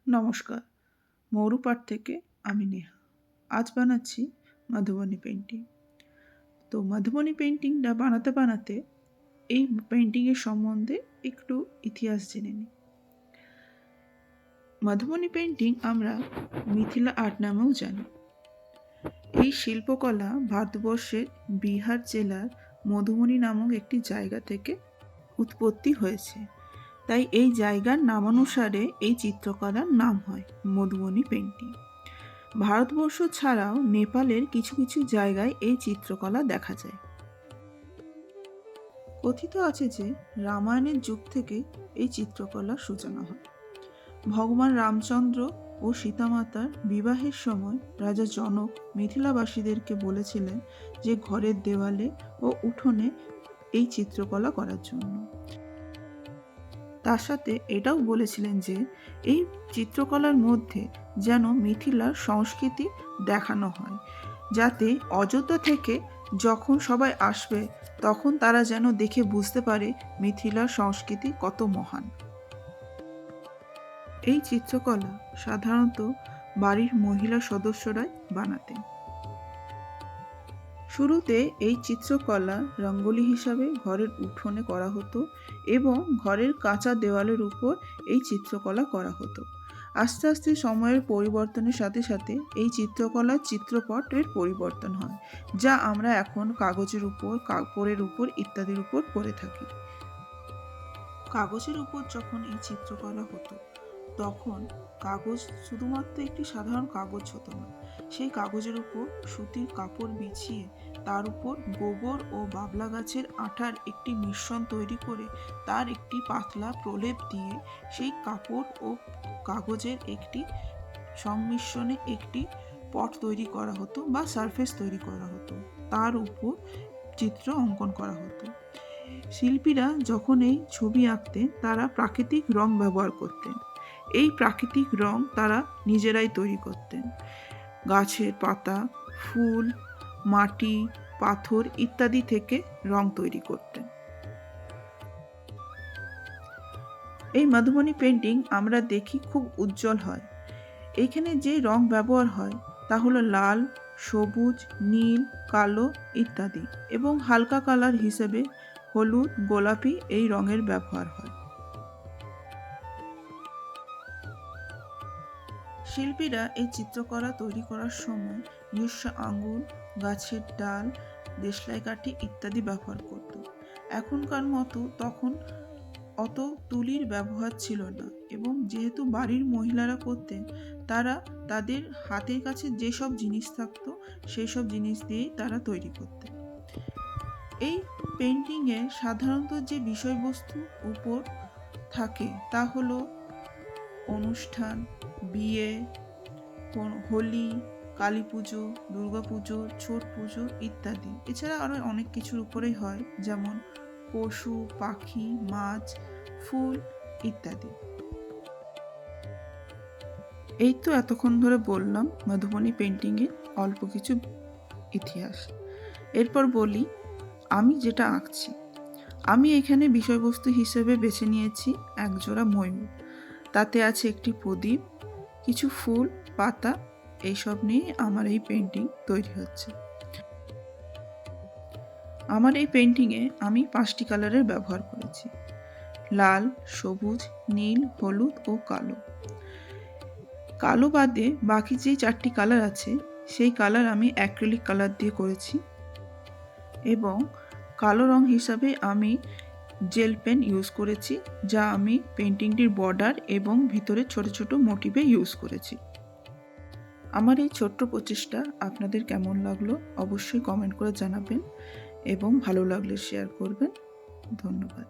নমস্কার, মৌরুপাট থেকে আমি নেহা। আজ বানাচ্ছি মধুবনী পেন্টিং। তো মধুবনী পেন্টিংটা বানাতে বানাতে এই পেন্টিংয়ের সম্বন্ধে একটু ইতিহাস জেনে নিই। মধুবনী পেন্টিং আমরা মিথিলা আর্ট নামেও জানি। এই শিল্পকলা ভারতবর্ষের বিহার জেলার মধুবনী নামক একটি জায়গা থেকে উৎপত্তি হয়েছে। তাই এই জায়গার নামানুসারে এই চিত্রকলার নাম হয় মধুবনী পেন্টিং। ভারতবর্ষ ছাড়াও নেপালের কিছু কিছু জায়গায় এই চিত্রকলা দেখা যায়। কথিত আছে যে রামায়ণের যুগ থেকে এই চিত্রকলার সূচনা হয়। ভগবান রামচন্দ্র ও সীতামাতার বিবাহের সময় রাজা জনক মিথিলাবাসীদেরকে বলেছিলেন যে ঘরের দেওয়ালে ও উঠোনে এই চিত্রকলা করার জন্য। তার সাথে এটাও বলেছিলেন যে এই চিত্রকলার মধ্যে যেন মিথিলার সংস্কৃতি দেখানো হয়, যাতে অযোধ্যা থেকে যখন সবাই আসবে তখন তারা যেন দেখে বুঝতে পারে মিথিলার সংস্কৃতি কত মহান। এই চিত্রকলা সাধারণত বাড়ির মহিলা সদস্যরাই বানাতেন। শুরুতে এই চিত্রকলা রঙ্গোলি হিসাবে ঘরের উঠোনে করা হতো এবং ঘরের কাঁচা দেওয়ালের উপর এই চিত্রকলা করা হতো। আস্তে আস্তে সময়ের পরিবর্তনের সাথে সাথে এই চিত্রকলার চিত্রপটের পরিবর্তন হয়, যা আমরা এখন কাগজের উপর, কাপড়ের উপর ইত্যাদির উপর করে থাকি। কাগজের উপর যখন এই চিত্রকলা হতো তখন কাগজ শুধুমাত্র একটি সাধারণ কাগজ হতো না। সেই কাগজের উপর সুতির কাপড় বিছিয়ে তার উপর গোবর ও বাবলা গাছের আঠার একটি মিশ্রণ তৈরি করে তার একটি পাতলা প্রলেপ দিয়ে সেই কাপড় ও কাগজের একটি সংমিশ্রণে একটি পট তৈরি করা হতো বা সারফেস তৈরি করা হতো। তার উপর চিত্র অঙ্কন করা হতো। শিল্পীরা যখন এই ছবি আঁকতেন তারা প্রাকৃতিক রং ব্যবহার করতেন। এই প্রাকৃতিক রং তারা নিজেরাই তৈরি করতেন। গাছের পাতা, ফুল, মাটি, পাথর ইত্যাদি থেকে রং তৈরি করতেন। এই মধুবনী পেন্টিং আমরা দেখি খুব উজ্জ্বল হয়। এইখানে যে রং ব্যবহার হয় তা হলো লাল, সবুজ, নীল, কালো ইত্যাদি, এবং হালকা কালার হিসেবে হলুদ, গোলাপি এই রঙের ব্যবহার হয়। শিল্পীরা এই চিত্রকলা তৈরি করার সময় নিজস্ব আঙুল, গাছের ডাল, দেশলাই কাঠি ইত্যাদি ব্যবহার করত। এখনকার মতো তখন অত তুলির ব্যবহার ছিল না, এবং যেহেতু বাড়ির মহিলারা করতেন তারা তাদের হাতের কাছে যেসব জিনিস থাকতো সেই সব জিনিস দিয়েই তারা তৈরি করতেন। এই পেন্টিংয়ে সাধারণত যে বিষয়বস্তু উপর থাকে তা হলো অনুষ্ঠান, বিয়ে, হোলি, কালী পুজো, দুর্গা পুজো, ছট পুজো ইত্যাদি। এছাড়া আরও অনেক কিছুর উপরেই হয়, যেমন পশু, পাখি, মাছ, ফুল ইত্যাদি। এই তো এতক্ষণ ধরে বললাম মধুবনী পেন্টিংয়ের অল্প কিছু ইতিহাস। এরপর বলি আমি যেটা আঁকছি। আমি এখানে বিষয়বস্তু হিসেবে বেছে নিয়েছি একজোড়া ময়ূর। তাতে আছে একটি প্রদীপ, কিছু ফুল, পাতা, এইসব নিয়ে আমার এই পেন্টিং তৈরি হচ্ছে। আমার এই পেন্টিংয়ে আমি 5টি কালারের ব্যবহার করেছি: লাল, সবুজ, নীল, হলুদ ও কালো। কালো বাদে বাকি যে 4টি কালার আছে সেই কালার আমি অ্যাক্রিলিক কালার দিয়ে করেছি, এবং কালো রং হিসাবে আমি জেল পেন ইউজ করেছি, যা আমি পেন্টিংটির বর্ডার এবং ভিতরে ছোট ছোট মোটিভে ইউজ করেছি। আমার এই ছোট্ট প্রচেষ্টা আপনাদের কেমন লাগলো অবশ্যই কমেন্ট করে জানাবেন, এবং ভালো লাগলে শেয়ার করবেন। ধন্যবাদ।